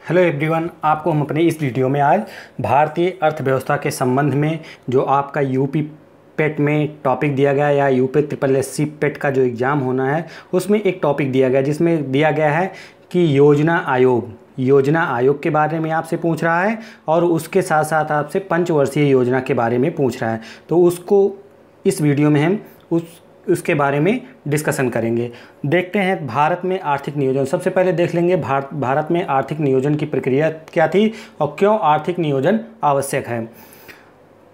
Hello everyone, आपको हम अपने इस वीडियो में आज भारतीय अर्थव्यवस्था के संबंध में जो आपका यूपी पेट में टॉपिक दिया गया या यूपी ट्रिपल एससी पेट का जो एग्ज़ाम होना है उसमें एक टॉपिक दिया गया जिसमें दिया गया है कि योजना आयोग के बारे में आपसे पूछ रहा है और उसके साथ साथ आपसे पंचवर्षीय योजना के बारे में पूछ रहा है। तो उसको इस वीडियो में हम उसके बारे में डिस्कशन करेंगे। देखते हैं भारत में आर्थिक नियोजन। सबसे पहले देख लेंगे भारत में आर्थिक नियोजन की प्रक्रिया क्या थी और क्यों आर्थिक नियोजन आवश्यक है।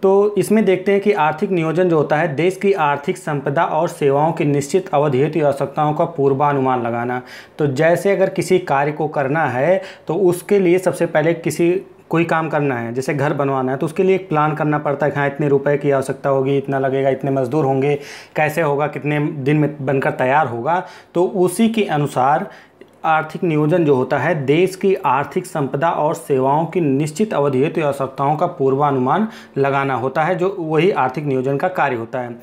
तो इसमें देखते हैं कि आर्थिक नियोजन जो होता है देश की आर्थिक संपदा और सेवाओं की निश्चित अवधि हेतु आवश्यकताओं का पूर्वानुमान लगाना। तो जैसे अगर किसी कार्य को करना है तो उसके लिए सबसे पहले कोई काम करना है, जैसे घर बनवाना है तो उसके लिए एक प्लान करना पड़ता है कि हाँ इतने रुपए की आवश्यकता होगी, इतना लगेगा, इतने मजदूर होंगे, कैसे होगा, कितने दिन में बनकर तैयार होगा। तो उसी के अनुसार आर्थिक नियोजन जो होता है देश की आर्थिक संपदा और सेवाओं की निश्चित अवधि हेतु आवश्यकताओं का पूर्वानुमान लगाना होता है, जो वही आर्थिक नियोजन का कार्य होता है।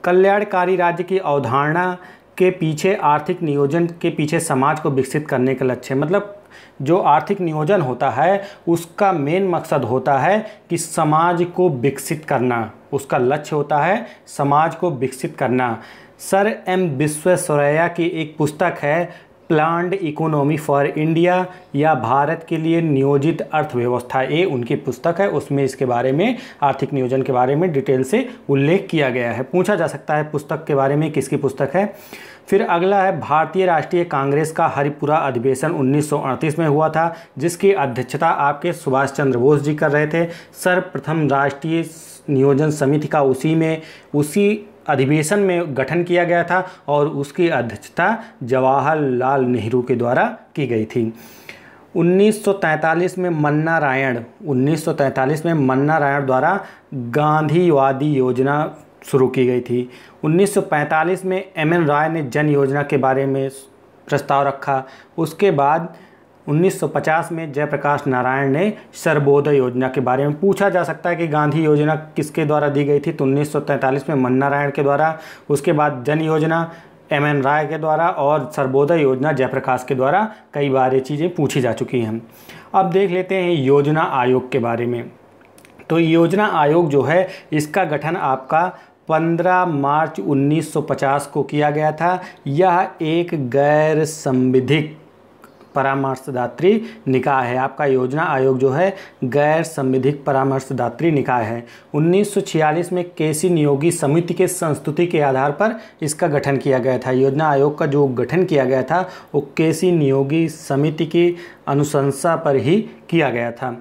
कल्याणकारी राज्य की अवधारणा के पीछे आर्थिक नियोजन के पीछे समाज को विकसित करने का लक्ष्य है। मतलब जो आर्थिक नियोजन होता है उसका मेन मकसद होता है कि समाज को विकसित करना, उसका लक्ष्य होता है समाज को विकसित करना। सर एम विश्वेश्वरैया की एक पुस्तक है प्लान्ड इकोनॉमी फॉर इंडिया या भारत के लिए नियोजित अर्थव्यवस्था, ये उनकी पुस्तक है। उसमें इसके बारे में आर्थिक नियोजन के बारे में डिटेल से उल्लेख किया गया है। पूछा जा सकता है पुस्तक के बारे में किसकी पुस्तक है। फिर अगला है भारतीय राष्ट्रीय कांग्रेस का हरिपुरा अधिवेशन 1938 में हुआ था, जिसकी अध्यक्षता आपके सुभाष चंद्र बोस जी कर रहे थे। सर्वप्रथम राष्ट्रीय नियोजन समिति का उसी अधिवेशन में गठन किया गया था और उसकी अध्यक्षता जवाहरलाल नेहरू के द्वारा की गई थी। 1943 में मन्ना रायण द्वारा गांधीवादी योजना शुरू की गई थी। 1945 में एम.एन. राय ने जन योजना के बारे में प्रस्ताव रखा। उसके बाद 1950 में जयप्रकाश नारायण ने सर्वोदय योजना के बारे में पूछा जा सकता है कि गांधी योजना किसके द्वारा दी गई थी। तो 1943 में मन्ना रायण के द्वारा, उसके बाद जन योजना एम.एन. राय के द्वारा और सर्वोदय योजना जयप्रकाश के द्वारा कई बार ये चीज़ें पूछी जा चुकी हैं। अब देख लेते हैं योजना आयोग के बारे में। तो योजना आयोग जो है इसका गठन आपका 15 मार्च 1950 को किया गया था। यह एक गैर संविधिक परामर्शदात्री निकाय है। आपका योजना आयोग जो है गैर संविधिक परामर्शदात्री निकाय है। 1946 में केसी नियोगी समिति के संस्तुति के आधार पर इसका गठन किया गया था। योजना आयोग का जो गठन किया गया था वो केसी नियोगी समिति की अनुशंसा पर ही किया गया था।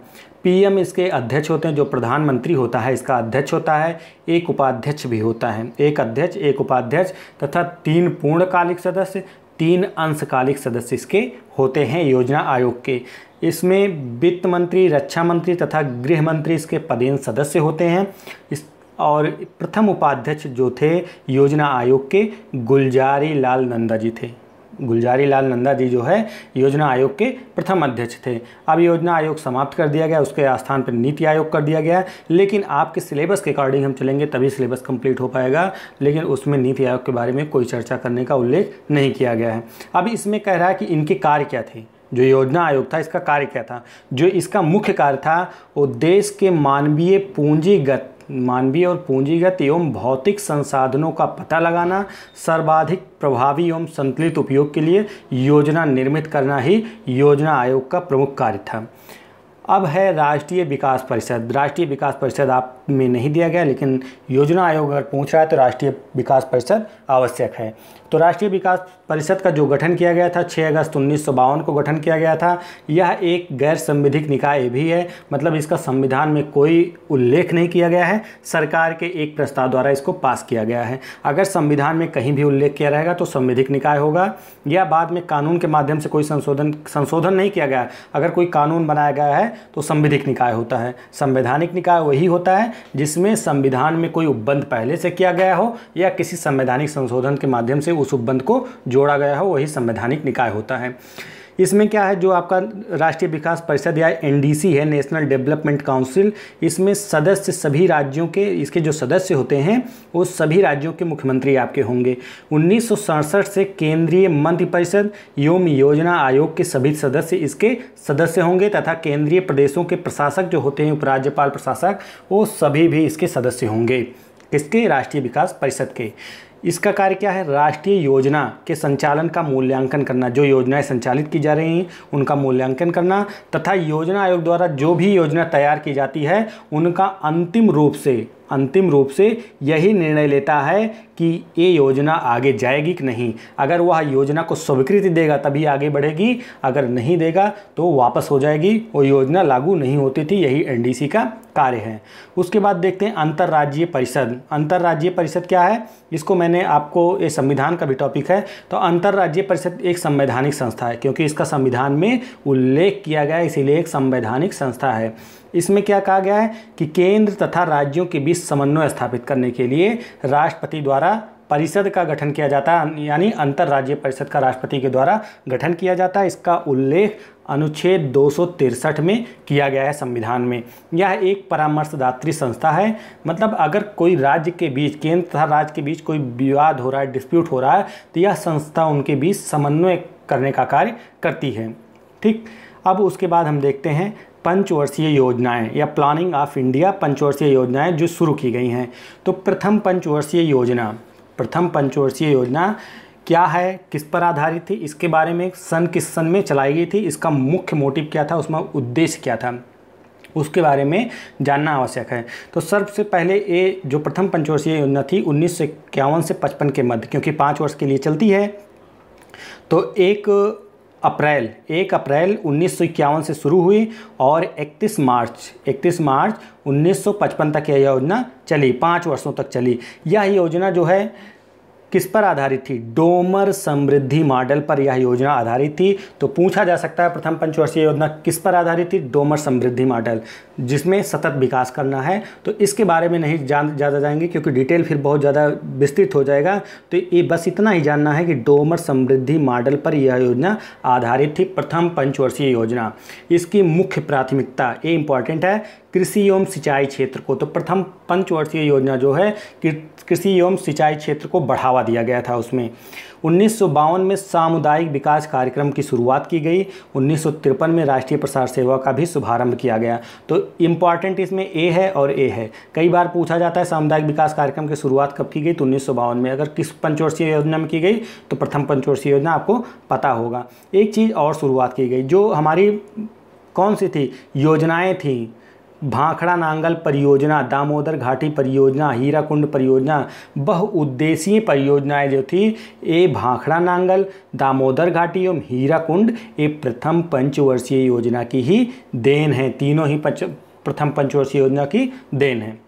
पीएम इसके अध्यक्ष होते हैं, जो प्रधानमंत्री होता है इसका अध्यक्ष होता है। एक उपाध्यक्ष भी होता है, एक अध्यक्ष, एक उपाध्यक्ष तथा 3 पूर्णकालिक सदस्य, 3 अंशकालिक सदस्य इसके होते हैं योजना आयोग के। इसमें वित्त मंत्री, रक्षा मंत्री तथा गृह मंत्री इसके पदेन सदस्य होते हैं। और प्रथम उपाध्यक्ष जो थे योजना आयोग के गुलजारी लाल नंदा जी थे। गुलजारी लाल नंदा जी जो है योजना आयोग के प्रथम अध्यक्ष थे। अब योजना आयोग समाप्त कर दिया गया, उसके स्थान पर नीति आयोग कर दिया गया। लेकिन आपके सिलेबस के अकॉर्डिंग हम चलेंगे तभी सिलेबस कंप्लीट हो पाएगा, लेकिन उसमें नीति आयोग के बारे में कोई चर्चा करने का उल्लेख नहीं किया गया है। अब इसमें कह रहा है कि इनके कार्य क्या थे। जो योजना आयोग था इसका कार्य क्या था। जो इसका मुख्य कार्य था वो देश के मानवीय और पूंजीगत एवं भौतिक संसाधनों का पता लगाना, सर्वाधिक प्रभावी एवं संतुलित उपयोग के लिए योजना निर्मित करना ही योजना आयोग का प्रमुख कार्य था। अब है राष्ट्रीय विकास परिषद। राष्ट्रीय विकास परिषद आप में नहीं दिया गया, लेकिन योजना आयोग अगर पूछ रहा है तो राष्ट्रीय विकास परिषद आवश्यक है। तो राष्ट्रीय विकास परिषद का जो गठन किया गया था 6 अगस्त 1952 को गठन किया गया था। यह एक गैर संविधिक निकाय भी है, मतलब इसका संविधान में कोई उल्लेख नहीं किया गया है, सरकार के एक प्रस्ताव द्वारा इसको पास किया गया है। अगर संविधान में कहीं भी उल्लेख किया रहेगा तो संविधिक निकाय होगा, या बाद में कानून के माध्यम से कोई संशोधन नहीं किया गया। अगर कोई कानून बनाया गया है तो संविधिक निकाय होता है। संवैधानिक निकाय वही होता है जिसमें संविधान में कोई उपबंध पहले से किया गया हो या किसी संवैधानिक संशोधन के माध्यम से उस उपबंध को जोड़ा गया हो, वही संवैधानिक निकाय होता है। इसमें क्या है, जो आपका राष्ट्रीय विकास परिषद या एनडीसी है, नेशनल डेवलपमेंट काउंसिल, इसमें सदस्य सभी राज्यों के, इसके जो सदस्य होते हैं वो सभी राज्यों के मुख्यमंत्री आपके होंगे। 1967 से केंद्रीय मंत्रिपरिषद एवं योजना आयोग के सभी सदस्य इसके सदस्य होंगे तथा केंद्रीय प्रदेशों के प्रशासक जो होते हैं, उपराज्यपाल प्रशासक, वो सभी भी इसके सदस्य होंगे। किसके? राष्ट्रीय विकास परिषद के। इसका कार्य क्या है? राष्ट्रीय योजना के संचालन का मूल्यांकन करना, जो योजनाएं संचालित की जा रही हैं उनका मूल्यांकन करना तथा योजना आयोग द्वारा जो भी योजना तैयार की जाती है उनका अंतिम रूप से यही निर्णय लेता है कि ये योजना आगे जाएगी कि नहीं। अगर वह योजना को स्वीकृति देगा तभी आगे बढ़ेगी, अगर नहीं देगा तो वापस हो जाएगी, वो योजना लागू नहीं होती थी। यही एनडीसी का कार्य है। उसके बाद देखते हैं अंतर्राज्यीय परिषद। अंतर्राज्यीय परिषद क्या है? इसको मैंने आपको, ये संविधान का भी टॉपिक है, तो अंतर्राज्यीय परिषद एक संवैधानिक संस्था है, क्योंकि इसका संविधान में उल्लेख किया गया है, इसीलिए एक संवैधानिक संस्था है। इसमें क्या कहा गया है कि केंद्र तथा राज्यों के बीच समन्वय स्थापित करने के लिए राष्ट्रपति द्वारा परिषद का गठन किया जाता है, यानी अंतर्राज्यीय परिषद का राष्ट्रपति के द्वारा गठन किया जाता है। इसका उल्लेख अनुच्छेद 263 में किया गया है संविधान में। यह एक परामर्शदात्री संस्था है, मतलब अगर कोई राज्य के बीच, केंद्र तथा राज्य के बीच कोई विवाद हो रहा है, डिस्प्यूट हो रहा है, तो यह संस्था उनके बीच समन्वय करने का कार्य करती है। ठीक, अब उसके बाद हम देखते हैं पंचवर्षीय योजनाएं या प्लानिंग ऑफ इंडिया पंचवर्षीय योजनाएं जो शुरू की गई हैं। तो प्रथम पंचवर्षीय योजना क्या है, किस पर आधारित थी, इसके बारे में किस सन में चलाई गई थथी, इसका मुख्य मोटिव क्या था, उसमें उद्देश्य क्या था, उसके बारे में जानना आवश्यक है। तो सबसे पहले ये जो प्रथम पंचवर्षीय योजना थी 1951 से 55 के मध्य, क्योंकि 5 वर्ष के लिए चलती है, तो 1 अप्रैल 1951 से शुरू हुई और 31 मार्च 1955 तक यह योजना चली, 5 वर्षों तक चली। यह योजना जो है किस पर आधारित थी? डोमर समृद्धि मॉडल पर यह योजना आधारित थी। तो पूछा जा सकता है प्रथम पंचवर्षीय योजना किस पर आधारित थी? डोमर समृद्धि मॉडल, जिसमें सतत विकास करना है। तो इसके बारे में नहीं ज़्यादा जाएंगे क्योंकि डिटेल फिर बहुत ज़्यादा विस्तृत हो जाएगा। तो ये बस इतना ही जानना है कि डोमर समृद्धि मॉडल पर यह योजना आधारित थी, प्रथम पंचवर्षीय योजना। इसकी मुख्य प्राथमिकता, ये इंपॉर्टेंट है, कृषि एवं सिंचाई क्षेत्र को। तो प्रथम पंचवर्षीय योजना जो है कि कृषि एवं सिंचाई क्षेत्र को बढ़ावा दिया गया था उसमें। 1952 में सामुदायिक विकास कार्यक्रम की शुरुआत की गई। 1953 में राष्ट्रीय प्रसार सेवा का भी शुभारंभ किया गया। तो इम्पॉर्टेंट इसमें ए है और ए है। कई बार पूछा जाता है सामुदायिक विकास कार्यक्रम की शुरुआत कब की गई? तो 1952 में। अगर किस पंचवर्षीय योजना में की गई तो प्रथम पंचवर्षीय योजना आपको पता होगा। एक चीज़ और शुरुआत की गई जो हमारी कौन सी थी योजनाएँ थी, भाखड़ा नांगल परियोजना, दामोदर घाटी परियोजना, हीराकुंड परियोजना, बहुउद्देशीय परियोजनाएं जो थी, ये भाखड़ा नांगल, दामोदर घाटी एवं हीराकुंड, ये प्रथम पंचवर्षीय योजना की ही देन है। तीनों ही प्रथम पंचवर्षीय योजना की देन है।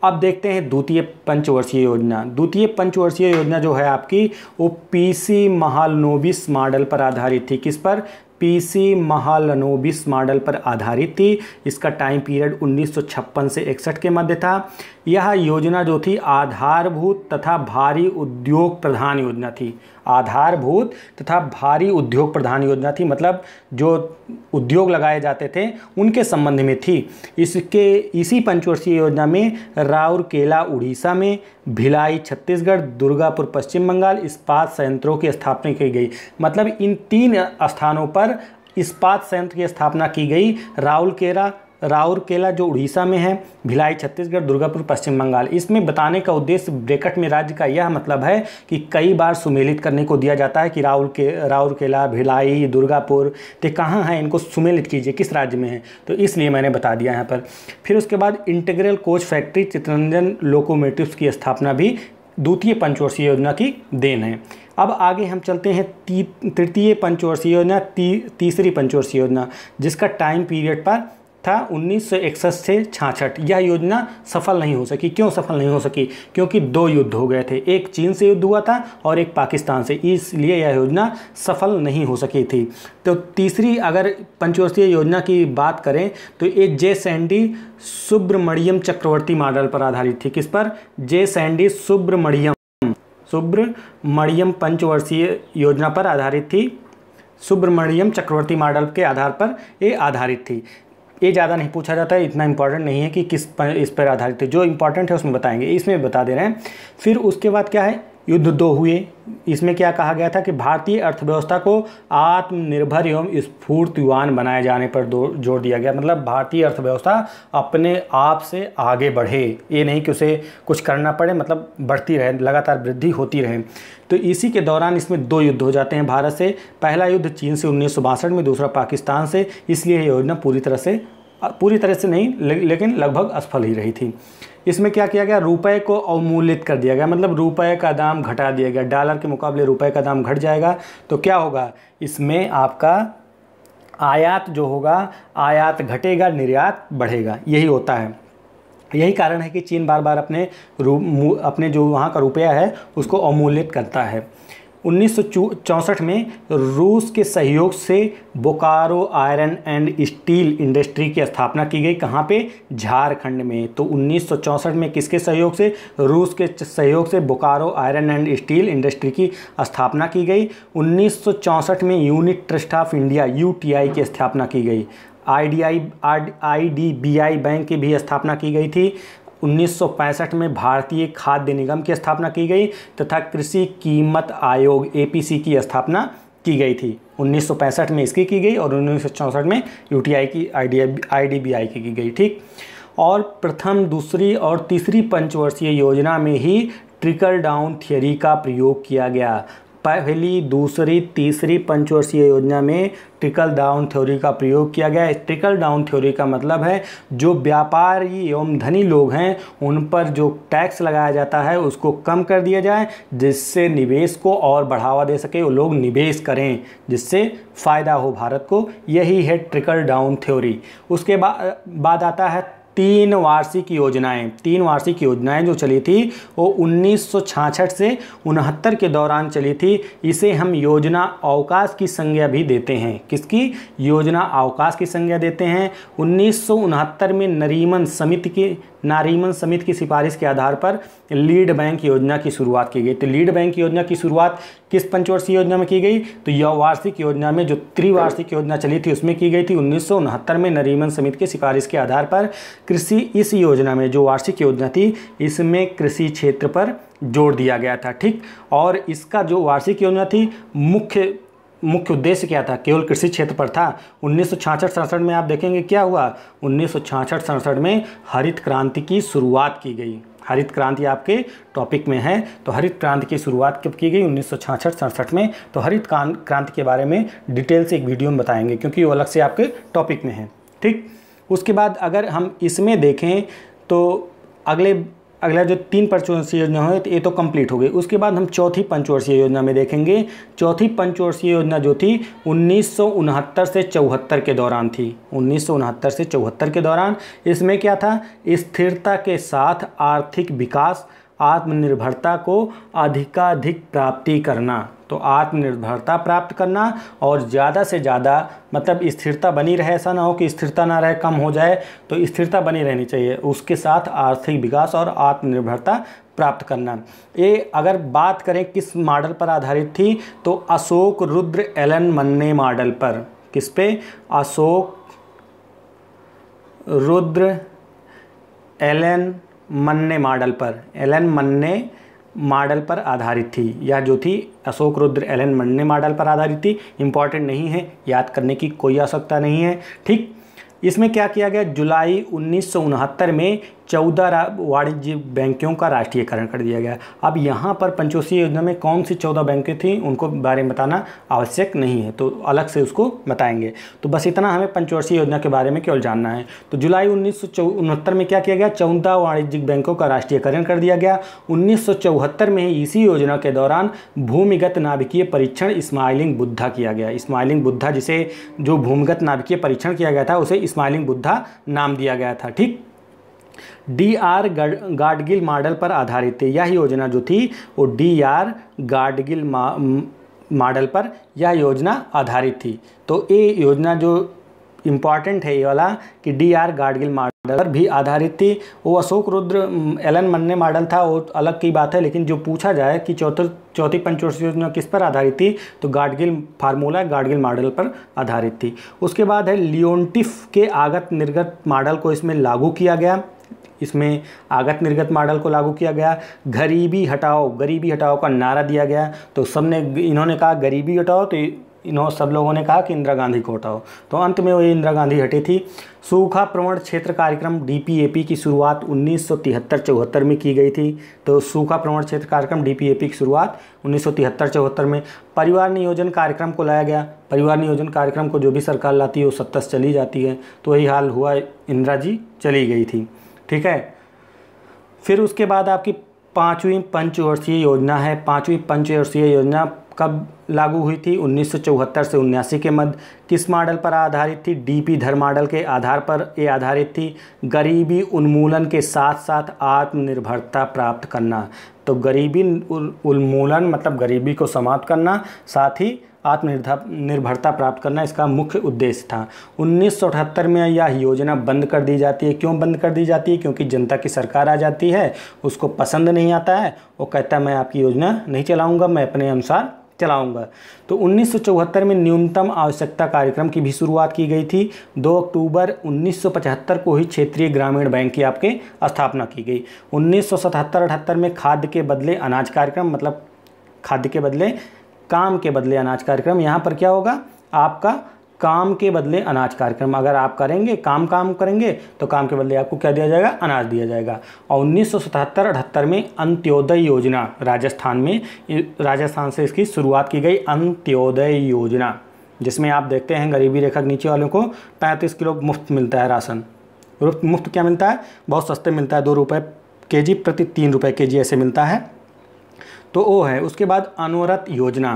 अब देखते हैं द्वितीय पंचवर्षीय योजना। द्वितीय पंचवर्षीय योजना जो है आपकी, वो पीसी महालनोबिस मॉडल पर आधारित थी। किस पर? पीसी महालनोबिस मॉडल पर आधारित थी। इसका टाइम पीरियड 1956 से 61 के मध्य था। यह योजना जो थी आधारभूत तथा भारी उद्योग प्रधान योजना थी। आधारभूत तथा भारी उद्योग प्रधान योजना थी, मतलब जो उद्योग लगाए जाते थे उनके संबंध में थी। इसी पंचवर्षीय योजना में राउरकेला उड़ीसा में, भिलाई छत्तीसगढ़, दुर्गापुर पश्चिम बंगाल इस्पात संयंत्रों की स्थापना की गई। मतलब इन 3 स्थानों पर इस्पात संयंत्र की स्थापना की गई। राउरकेला जो उड़ीसा में है, भिलाई छत्तीसगढ़, दुर्गापुर पश्चिम बंगाल। इसमें बताने का उद्देश्य ब्रैकेट में राज्य का यह मतलब है कि कई बार सुमेलित करने को दिया जाता है कि राउरकेला, भिलाई, दुर्गापुर, तो कहाँ है, इनको सुमेलित कीजिए, किस राज्य में है, तो इसलिए मैंने बता दिया यहाँ पर। फिर उसके बाद integral coach factory Chittaranjan locomotives की स्थापना भी द्वितीय पंचवर्षीय योजना की देन है। अब आगे हम चलते हैं तृतीय पंचवर्षीय योजना, तीसरी पंचवर्षीय योजना, जिसका टाइम पीरियड पर था 1961 से 66। यह योजना सफल नहीं हो सकी। क्यों सफल नहीं हो सकी? क्योंकि 2 युद्ध हो गए थे, एक चीन से युद्ध हुआ था और एक पाकिस्तान से, इसलिए यह योजना सफल नहीं हो सकी थी। तो तीसरी अगर पंचवर्षीय योजना की बात करें तो ये जे सैंडी सुब्रमण्यम चक्रवर्ती मॉडल पर आधारित थी। किस पर? जे सैंडी सुब्रमण्यम पंचवर्षीय योजना पर आधारित थी। सुब्रमण्यम चक्रवर्ती मॉडल के आधार पर ये आधारित थी। ये ज़्यादा नहीं पूछा जाता है, इतना इंपॉर्टेंट नहीं है कि किस पर इस पर आधारित है, जो इंपॉर्टेंट है उसमें बताएंगे, इसमें बता दे रहे हैं। फिर उसके बाद क्या है, युद्ध 2 हुए। इसमें क्या कहा गया था कि भारतीय अर्थव्यवस्था को आत्मनिर्भर एवं स्फूर्तिवान बनाए जाने पर जोर दिया गया। मतलब भारतीय अर्थव्यवस्था अपने आप से आगे बढ़े, ये नहीं कि उसे कुछ करना पड़े, मतलब बढ़ती रहे, लगातार वृद्धि होती रहे। तो इसी के दौरान इसमें 2 युद्ध हो जाते हैं भारत से। पहला युद्ध चीन से 1962 में, दूसरा पाकिस्तान से। इसलिए ये योजना पूरी तरह से नहीं लेकिन लगभग असफल ही रही थी। इसमें क्या किया गया, रुपए को अवमूल्यित कर दिया गया, मतलब रुपए का दाम घटा दिया गया। डॉलर के मुकाबले रुपए का दाम घट जाएगा तो क्या होगा, इसमें आपका आयात जो होगा, आयात घटेगा, निर्यात बढ़ेगा, यही होता है। यही कारण है कि चीन बार बार अपने जो वहाँ का रुपया है उसको अवमूल्यित करता है। 1964 में रूस के सहयोग से Bokaro iron and steel industry की स्थापना की गई। कहाँ पे, झारखंड में। तो 1964 में किसके सहयोग से, रूस के सहयोग से Bokaro iron and steel industry की स्थापना की गई। 1964 में unit trust of India UTI की स्थापना की गई। IDBI बैंक की भी स्थापना की गई थी। 1965 में भारतीय खाद्य निगम की स्थापना की गई तथा कृषि कीमत आयोग APC की स्थापना की गई थी। 1965 में इसकी की गई और 1964 में UTI की IDBI की गई। ठीक। और प्रथम, दूसरी और तीसरी पंचवर्षीय योजना में ही ट्रिकल डाउन थियरी का प्रयोग किया गया। पहली, दूसरी, तीसरी पंचवर्षीय योजना में ट्रिकल डाउन थ्योरी का प्रयोग किया गया। ट्रिकल डाउन थ्योरी का मतलब है जो व्यापारी एवं धनी लोग हैं उन पर जो टैक्स लगाया जाता है उसको कम कर दिया जाए, जिससे निवेश को और बढ़ावा दे सके, वो लोग निवेश करें जिससे फ़ायदा हो भारत को। यही है ट्रिकल डाउन थ्योरी। उसके बाद आता है 3 वार्षिक योजनाएं। 3 वार्षिक योजनाएं जो चली थी वो 1966 से 69 के दौरान चली थी। इसे हम योजना अवकाश की संज्ञा भी देते हैं। किसकी, योजना अवकाश की संज्ञा देते हैं। 1969 में नारीमन समिति की सिफारिश के आधार पर लीड बैंक योजना की शुरुआत की गई। तो लीड बैंक योजना की शुरुआत किस पंचवर्षीय योजना में की गई, तो यह वार्षिक योजना में जो त्रिवार्षिक योजना चली थी उसमें की गई थी 1969 में नारीमन समिति की सिफारिश के आधार पर। कृषि, इस योजना में जो वार्षिक योजना थी इसमें कृषि क्षेत्र पर जोर दिया गया था। ठीक। और इसका जो वार्षिक योजना थी मुख्य उद्देश्य क्या था, केवल कृषि क्षेत्र पर था। 1966-67 में आप देखेंगे क्या हुआ, 1966-67 में हरित क्रांति की शुरुआत की गई। हरित क्रांति आपके टॉपिक में है, तो हरित क्रांति की शुरुआत कब की गई, 1966-67 में। तो हरित क्रांति के बारे में डिटेल से एक वीडियो में बताएंगे क्योंकि वो अलग से आपके टॉपिक में है। ठीक। उसके बाद अगर हम इसमें देखें तो अगला जो 3 पंचवर्षीय योजना है तो ये तो कंप्लीट हो गई। उसके बाद हम चौथी पंचवर्षीय योजना में देखेंगे। चौथी पंचवर्षीय योजना जो थी 1969 से 74 के दौरान थी। 1969 से 74 के दौरान इसमें क्या था, स्थिरता के साथ आर्थिक विकास, आत्मनिर्भरता को अधिकाधिक प्राप्ति करना। तो आत्मनिर्भरता प्राप्त करना और ज़्यादा से ज़्यादा, मतलब स्थिरता बनी रहे, ऐसा ना हो कि स्थिरता ना रहे, कम हो जाए, तो स्थिरता बनी रहनी चाहिए। उसके साथ आर्थिक विकास और आत्मनिर्भरता प्राप्त करना। ये अगर बात करें किस मॉडल पर आधारित थी, तो अशोक रुद्र एलन मन्ने मॉडल पर। किस पे, अशोक रुद्र एलन मन्ने मॉडल पर, एलन मन्ने मॉडल पर आधारित थी। यह जो थी अशोक रुद्र एलन मन्ने मॉडल पर आधारित थी। इंपॉर्टेंट नहीं है, याद करने की कोई आवश्यकता नहीं है। ठीक। इसमें क्या किया गया, जुलाई 1969 में 14 वाणिज्यिक बैंकों का राष्ट्रीयकरण कर दिया गया। अब यहाँ पर पंचवर्षीय योजना में कौन सी 14 बैंकें थीं उनको बारे में बताना आवश्यक नहीं है, तो अलग से उसको बताएंगे। तो बस इतना हमें पंचवर्षीय योजना के बारे में केवल जानना है। तो जुलाई 1969 में क्या किया गया, 14 वाणिज्यिक बैंकों का राष्ट्रीयकरण कर दिया गया। 1974 में ही इसी योजना के दौरान भूमिगत नाभिकीय परीक्षण स्माइलिंग बुद्धा किया गया। स्माइलिंग बुद्धा, जिसे जो भूमिगत नाभिकीय परीक्षण किया गया था उसे स्माइलिंग बुद्धा नाम दिया गया था। ठीक। DR गाडगिल मॉडल पर आधारित थी। यह योजना जो थी वो DR गाडगिल मॉडल पर यह योजना आधारित थी। तो ये योजना जो इम्पॉर्टेंट है ये वाला कि डी.आर. गाडगिल मॉडल पर भी आधारित थी। वो अशोक रुद्र एलन मन्ने मॉडल था, वो अलग की बात है, लेकिन जो पूछा जाए कि चौथी पंचवर्षीय योजना किस पर आधारित थी, तो गाडगिल फार्मूला गाडगिल मॉडल पर आधारित थी। उसके बाद है लियोनटिफ के आगत निर्गत मॉडल को इसमें लागू किया गया। इसमें आगत निर्गत मॉडल को लागू किया गया। गरीबी हटाओ का नारा दिया गया, तो सबने इन्होंने कहा गरीबी हटाओ, तो सब लोगों ने कहा कि इंदिरा गांधी को हटाओ, तो अंत में वो इंदिरा गांधी हटी थी। सूखा प्रवण क्षेत्र कार्यक्रम डीपीएपी की शुरुआत 1973-74 में की गई थी। तो सूखा प्रवण क्षेत्र कार्यक्रम डीपीएपी की शुरुआत 1973-74 में। परिवार नियोजन कार्यक्रम को लाया गया। परिवार नियोजन कार्यक्रम को जो भी सरकार लाती है वो सत्ता से चली जाती है, तो वही हाल हुआ, इंदिरा जी चली गई थी। ठीक है, फिर उसके बाद आपकी 5वीं पंचवर्षीय योजना है। 5वीं पंचवर्षीय योजना कब लागू हुई थी? 1974 से 79 के मध्य। किस मॉडल पर आधारित थी? डीपी धर मॉडल के आधार पर ये आधारित थी। गरीबी उन्मूलन के साथ साथ आत्मनिर्भरता प्राप्त करना। तो गरीबी उन्मूलन मतलब गरीबी को समाप्त करना, साथ ही आत्मनिर्भरता प्राप्त करना इसका मुख्य उद्देश्य था। 1978 में यह योजना बंद कर दी जाती है। क्यों बंद कर दी जाती है? क्योंकि जनता की सरकार आ जाती है, उसको पसंद नहीं आता है, वो कहता है मैं आपकी योजना नहीं चलाऊंगा, मैं अपने अनुसार चलाऊंगा। तो 1974 में न्यूनतम आवश्यकता कार्यक्रम की भी शुरुआत की गई थी। 2 अक्टूबर 1975 को ही क्षेत्रीय ग्रामीण बैंक की आपके स्थापना की गई। 1977-78 में खाद्य के बदले अनाज कार्यक्रम, मतलब खाद्य के बदले काम के बदले अनाज कार्यक्रम। यहाँ पर क्या होगा? आपका काम के बदले अनाज कार्यक्रम। अगर आप करेंगे काम करेंगे तो काम के बदले आपको क्या दिया जाएगा? अनाज दिया जाएगा। और 1977-78 में अंत्योदय योजना राजस्थान से इसकी शुरुआत की गई। अंत्योदय योजना जिसमें आप देखते हैं गरीबी रेखा के नीचे वालों को 35 किलो मुफ्त मिलता है राशन। मुफ्त क्या मिलता है? बहुत सस्ते मिलता है, 2 रुपये केजी प्रति 3 रुपये केजी ऐसे मिलता है, तो वो है। उसके बाद अनवरत योजना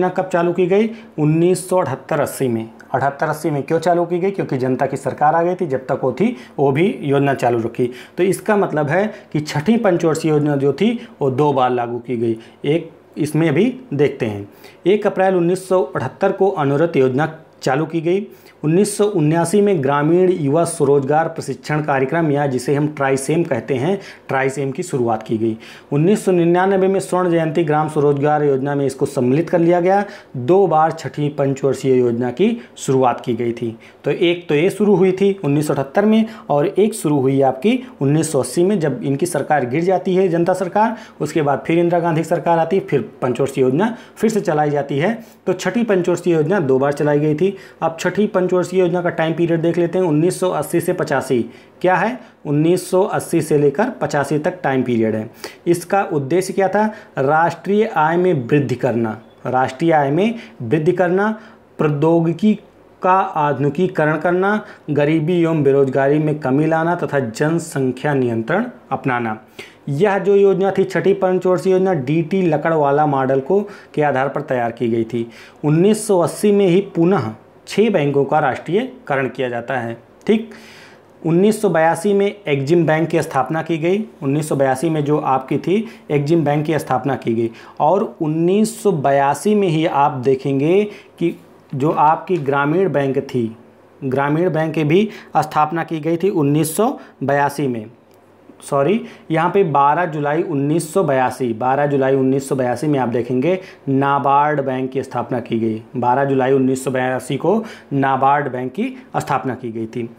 कब चालू की गई? 1978-80 में। 78-80 में क्यों चालू की गई? क्योंकि जनता की सरकार आ गई थी, जब तक वो थी वो भी योजना चालू रखी। तो इसका मतलब है कि छठी पंचवर्षीय योजना जो थी वो 2 बार लागू की गई। एक इसमें भी देखते हैं। 1 अप्रैल 1978 को अनवरत योजना चालू की गई। 1979 में ग्रामीण युवा स्वरोजगार प्रशिक्षण कार्यक्रम, या जिसे हम ट्राइसेम कहते हैं, ट्राइसेम की शुरुआत की गई। 1999 में स्वर्ण जयंती ग्राम स्वरोजगार योजना में इसको सम्मिलित कर लिया गया। 2 बार छठी पंचवर्षीय योजना की शुरुआत की गई थी। तो एक तो ये शुरू हुई थी 1978 में, और एक शुरू हुई आपकी 1980 में, जब इनकी सरकार गिर जाती है, जनता सरकार। उसके बाद फिर इंदिरा गांधी सरकार आती, फिर पंचवर्षीय योजना फिर से चलाई जाती है। तो छठी पंचवर्षीय योजना 2 बार चलाई गई थी। अब छठी पंचवर्षीय योजना का टाइम पीरियड देख लेते हैं। 1980 से 85 क्या है? 1980 से लेकर 85 तक टाइम पीरियड है। इसका उद्देश्य क्या था? राष्ट्रीय आय में वृद्धि करना, प्रौद्योगिकी का आधुनिकीकरण करना, गरीबी एवं बेरोजगारी में कमी लाना तथा जनसंख्या नियंत्रण अपनाना। यह जो योजना थी छठी पंचवर्षीय योजना डीटी लकड़वाला मॉडल को के आधार पर तैयार की गई थी। 1980 में ही पुनः 6 बैंकों का राष्ट्रीयकरण किया जाता है। ठीक, 1982 में एग्जिम बैंक की स्थापना की गई। 1982 में जो आपकी थी एग्जिम बैंक की स्थापना की गई। और 1982 में ही आप देखेंगे कि जो आपकी ग्रामीण बैंक थी, ग्रामीण बैंक की भी स्थापना की गई थी 1982 में। यहाँ पे 12 जुलाई 1982 में आप देखेंगे नाबार्ड बैंक की स्थापना की गई। 12 जुलाई 1982 को नाबार्ड बैंक की स्थापना की गई थी।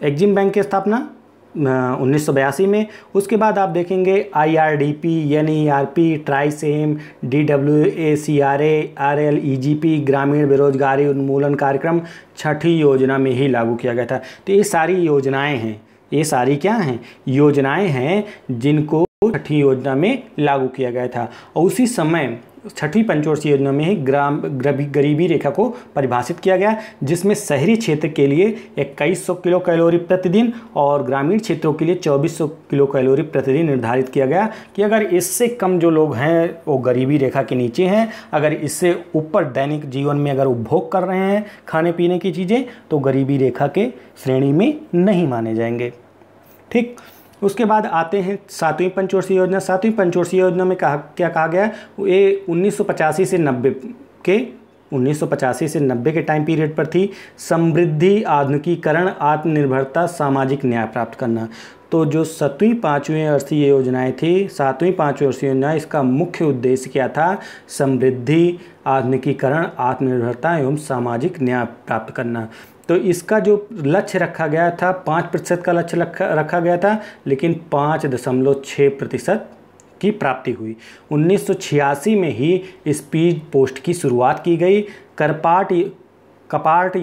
एग्जिम बैंक की स्थापना 1982 में। उसके बाद आप देखेंगे IRDP, NERP, ट्राइसेम, DWACRA, RLEGP ग्रामीण बेरोजगारी उन्मूलन कार्यक्रम छठी योजना में ही लागू किया गया था। तो ये सारी योजनाएं हैं, ये सारी क्या हैं? योजनाएं हैं जिनको छठी योजना में लागू किया गया था। और उसी समय छठी पंचवर्षीय योजना में ही गरीबी रेखा को परिभाषित किया गया, जिसमें शहरी क्षेत्र के लिए 2100 किलो कैलोरी प्रतिदिन और ग्रामीण क्षेत्रों के लिए 2400 किलो कैलोरी प्रतिदिन निर्धारित किया गया कि अगर इससे कम जो लोग हैं वो गरीबी रेखा के नीचे हैं, अगर इससे ऊपर दैनिक जीवन में अगर उपभोग कर रहे हैं खाने पीने की चीज़ें, तो गरीबी रेखा के श्रेणी में नहीं माने जाएंगे। ठीक, उसके बाद आते हैं 7वीं पंचवर्षीय योजना। 7वीं पंचवर्षीय योजना में क्या कहा गया? ये 1985 से 90 के 1985 से 90 के टाइम पीरियड पर थी। समृद्धि, आधुनिकीकरण, आत्मनिर्भरता, सामाजिक न्याय प्राप्त करना। तो जो 7वीं 5वीं वर्षीय योजनाएं थी, 7वीं 5वीं वर्षीय योजना, इसका मुख्य उद्देश्य क्या था? समृद्धि, आधुनिकीकरण, आत्मनिर्भरता एवं सामाजिक न्याय प्राप्त करना। तो इसका जो लक्ष्य रखा गया था 5% का लक्ष्य रखा गया था, लेकिन 5.6% की प्राप्ति हुई। 1986 में ही स्पीड पोस्ट की शुरुआत की गई। कपार्ट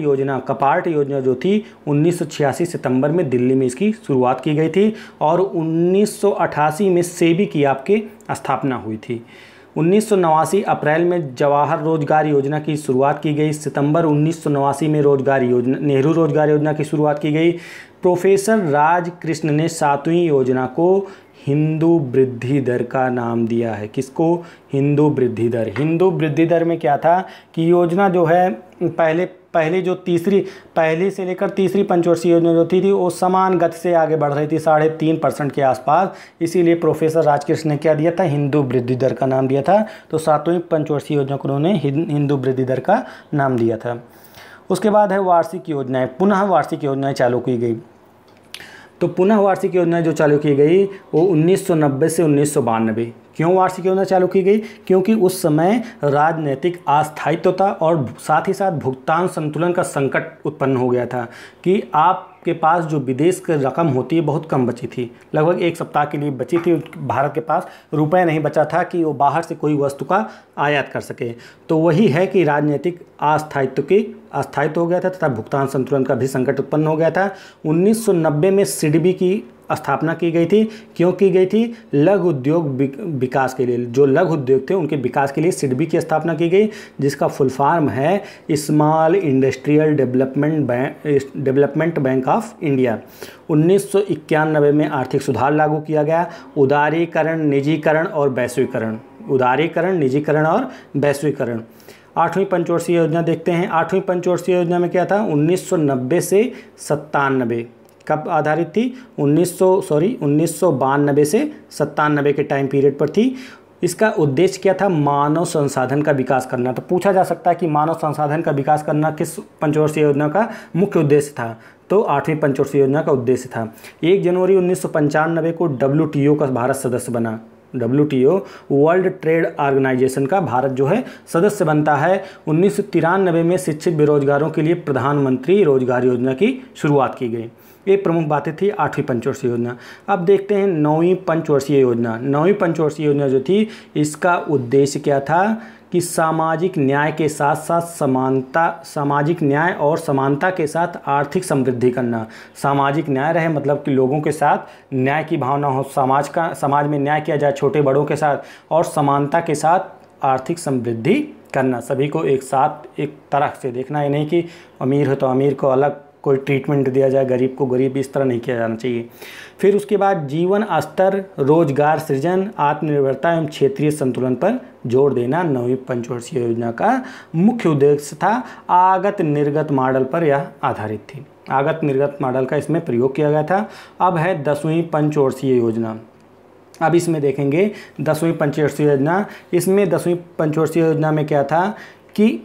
योजना जो थी 1986 सितंबर में दिल्ली में इसकी शुरुआत की गई थी और 1988 में सेबी की आपके स्थापना हुई थी। 1989 अप्रैल में जवाहर रोजगार योजना की शुरुआत की गई। सितंबर 1989 में नेहरू रोजगार योजना की शुरुआत की गई। प्रोफेसर राज कृष्ण ने 7वीं योजना को हिंदू वृद्धि दर का नाम दिया है। किसको? हिंदू वृद्धि दर। हिंदू वृद्धि दर में क्या था कि योजना जो है पहले से लेकर तीसरी पंचवर्षीय योजना जो थी वो समान गति से आगे बढ़ रही थी, 3.5% के आसपास। इसीलिए प्रोफेसर राजकृष्ण ने क्या दिया था? हिंदू वृद्धि दर का नाम दिया था। तो 7वीं पंचवर्षीय योजना को उन्होंने हिंदू वृद्धि दर का नाम दिया था। उसके बाद है वार्षिक योजनाएं। पुनः वार्षिक योजनाएं चालू की गई। तो पुनः वार्षिक योजना जो चालू की गई वो 1990 से 1992। क्यों वार्षिक योजना चालू की गई? क्योंकि उस समय राजनीतिक अस्थायित्व था और साथ ही साथ भुगतान संतुलन का संकट उत्पन्न हो गया था कि आपके पास जो विदेश की रकम होती है बहुत कम बची थी, लगभग 1 सप्ताह के लिए बची थी। भारत के पास रुपए नहीं बचा था कि वो बाहर से कोई वस्तु का आयात कर सके। तो वही है कि राजनीतिक अस्थायित्व हो गया था तथा भुगतान संतुलन का भी संकट उत्पन्न हो गया था। 1990 में सिडबी की स्थापना की गई थी। क्यों की गई थी? लघु उद्योग विकास के लिए, जो लघु उद्योग थे उनके विकास के लिए सिडबी की स्थापना की गई, जिसका फुल फॉर्म है small industrial development bank of India. 1991 में आर्थिक सुधार लागू किया गया। उदारीकरण, निजीकरण और वैश्वीकरण। 8वीं पंचवर्षीय योजना देखते हैं। 8वीं पंचवर्षीय योजना में क्या था? 1990 से 97 कब आधारित थी? 1992 से 97 के टाइम पीरियड पर थी। इसका उद्देश्य क्या था? मानव संसाधन का विकास करना। तो पूछा जा सकता है कि मानव संसाधन का विकास करना किस पंचवर्षीय योजना का मुख्य उद्देश्य था? तो 8वीं पंचवर्षीय योजना का उद्देश्य था। 1 जनवरी 1995 को WTO का भारत सदस्य बना। WTO वर्ल्ड ट्रेड ऑर्गेनाइजेशन का भारत जो है सदस्य बनता है। 1993 में शिक्षित बेरोजगारों के लिए प्रधानमंत्री रोजगार योजना की शुरुआत की गई। ये प्रमुख बातें थी 8वीं पंचवर्षीय योजना। अब देखते हैं 9वीं पंचवर्षीय योजना। 9वीं पंचवर्षीय योजना जो थी इसका उद्देश्य क्या था कि सामाजिक न्याय के साथ साथ सामाजिक न्याय और समानता के साथ आर्थिक समृद्धि करना। सामाजिक न्याय रहे मतलब कि लोगों के साथ न्याय की भावना हो, समाज में न्याय किया जाए छोटे बड़ों के साथ, और समानता के साथ आर्थिक समृद्धि करना। सभी को एक साथ एक तरह से देखना, ये नहीं कि अमीर हो तो अमीर को अलग कोई ट्रीटमेंट दिया जाए, गरीब को गरीब, इस तरह नहीं किया जाना चाहिए। फिर उसके बाद जीवन स्तर, रोजगार सृजन, आत्मनिर्भरता एवं क्षेत्रीय संतुलन पर जोर देना 9वीं पंचवर्षीय योजना का मुख्य उद्देश्य था। आगत निर्गत मॉडल पर यह आधारित थी। आगत निर्गत मॉडल का इसमें प्रयोग किया गया था। अब है 10वीं पंचवर्षीय योजना। अब इसमें देखेंगे 10वीं पंचवर्षीय योजना। इसमें 10वीं पंचवर्षीय योजना में क्या था कि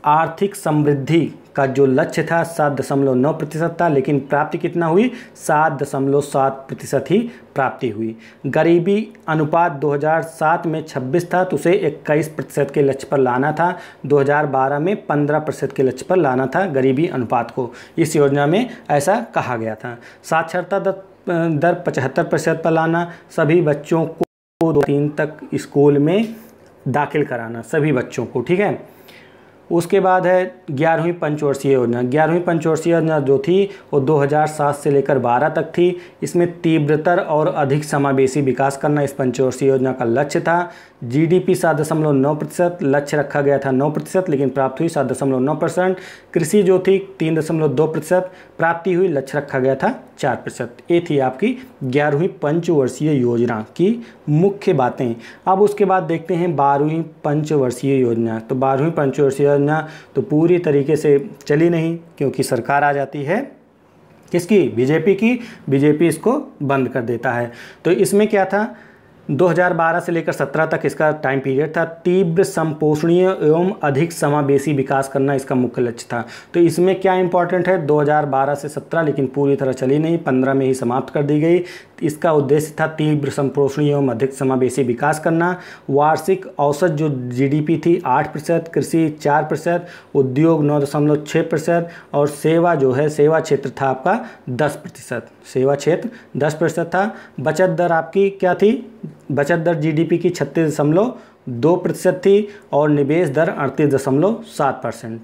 आर्थिक समृद्धि का जो लक्ष्य था 7.9% था, लेकिन प्राप्ति कितना हुई? 7.7% ही प्राप्ति हुई। गरीबी अनुपात 2007 में 26 था, तो उसे 21% के लक्ष्य पर लाना था। 2012 में 15% के लक्ष्य पर लाना था गरीबी अनुपात को। इस योजना में ऐसा कहा गया था। साक्षरता दर 75% पर लाना, सभी बच्चों को 2-3 तक स्कूल में दाखिल कराना, सभी बच्चों को, ठीक है। उसके बाद है 11वीं पंचवर्षीय योजना। 11वीं पंचवर्षीय योजना जो थी वो 2007 से लेकर 12 तक थी। इसमें तीव्रतर और अधिक समावेशी विकास करना इस पंचवर्षीय योजना का लक्ष्य था। GDP 7.9%, लक्ष्य रखा गया था 9%, लेकिन प्राप्त हुई 7.9%। कृषि जो थी 3.2%, प्राप्ति हुई, लक्ष्य रखा गया था 4%। ये थी आपकी 11वीं पंचवर्षीय योजना की मुख्य बातें। अब उसके बाद देखते हैं 12वीं पंचवर्षीय योजना। तो 12वीं पंचवर्षीय योजना तो पूरी तरीके से चली नहीं, क्योंकि सरकार आ जाती है किसकी? बीजेपी की। बीजेपी इसको बंद कर देता है। तो इसमें क्या था 2012 से लेकर 17 तक इसका टाइम पीरियड था। तीव्र संपोषणीय एवं अधिक समावेशी विकास करना इसका मुख्य लक्ष्य था। तो इसमें क्या इंपॉर्टेंट है, 2012 से 17, लेकिन पूरी तरह चली नहीं, 15 में ही समाप्त कर दी गई। इसका उद्देश्य था तीव्र संपोषणीय एवं अधिक समावेशी विकास करना। वार्षिक औसत जो जीडीपी थी 8%, कृषि 4%, उद्योग 9.6% और सेवा जो है सेवा क्षेत्र था आपका 10%, सेवा क्षेत्र 10% था। बचत दर आपकी क्या थी, बचत दर जीडीपी की 36.2% थी और निवेश दर 38.7%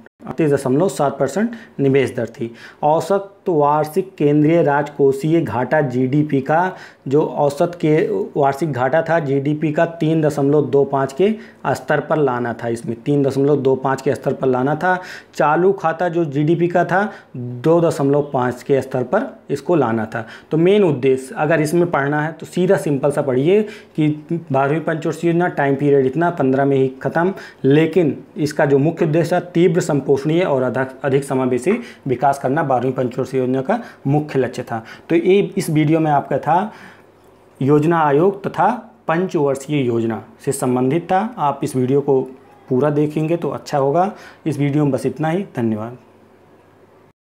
निवेश दर थी। औसत वार्षिक केंद्रीय राजकोषीय घाटा जीडीपी का जो औसत के वार्षिक घाटा था जीडीपी का 3.25 के स्तर पर लाना था, इसमें 3.25 के स्तर पर लाना था। चालू खाता जो जीडीपी का था 2.5 के स्तर पर इसको लाना था। तो मेन उद्देश्य अगर इसमें पढ़ना है तो सीधा सिंपल सा पढ़िए कि 12वीं पंचवर्षीय योजना टाइम पीरियड इतना 15 में ही ख़त्म, लेकिन इसका जो मुख्य उद्देश्य था तीव्र संपोषणीय और अधिक समावेशी विकास करना 12वीं पंचवर्षीय योजना का मुख्य लक्ष्य था। तो ये इस वीडियो में आपका था योजना आयोग तथा पंचवर्षीय योजना से संबंधित था। आप इस वीडियो को पूरा देखेंगे तो अच्छा होगा। इस वीडियो में बस इतना ही, धन्यवाद।